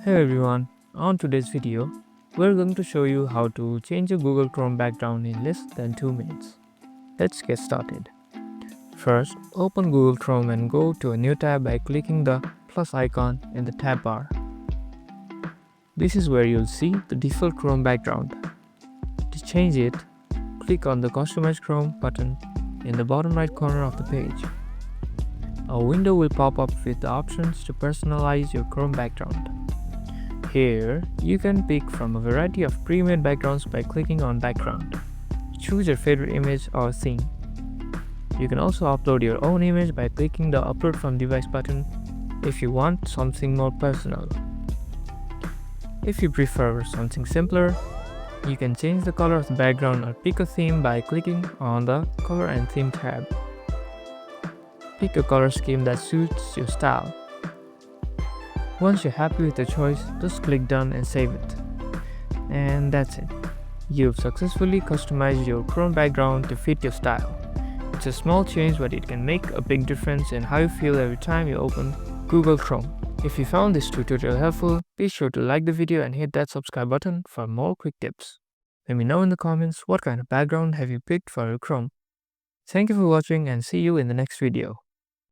Hey everyone, on today's video, we're going to show you how to change a Google Chrome background in less than 2 minutes. Let's get started. First, open Google Chrome and go to a new tab by clicking the plus icon in the tab bar. This is where you'll see the default Chrome background. To change it, click on the Customize Chrome button in the bottom right corner of the page. A window will pop up with the options to personalize your Chrome background. Here, you can pick from a variety of pre-made backgrounds by clicking on Background. Choose your favorite image or theme. You can also upload your own image by clicking the Upload from Device button if you want something more personal. If you prefer something simpler, you can change the color of the background or pick a theme by clicking on the Color and Theme tab. Pick a color scheme that suits your style. Once you're happy with the choice, just click Done and save it. And that's it. You've successfully customized your Chrome background to fit your style. It's a small change, but it can make a big difference in how you feel every time you open Google Chrome. If you found this tutorial helpful, be sure to like the video and hit that subscribe button for more quick tips. Let me know in the comments what kind of background have you picked for your Chrome. Thank you for watching and see you in the next video.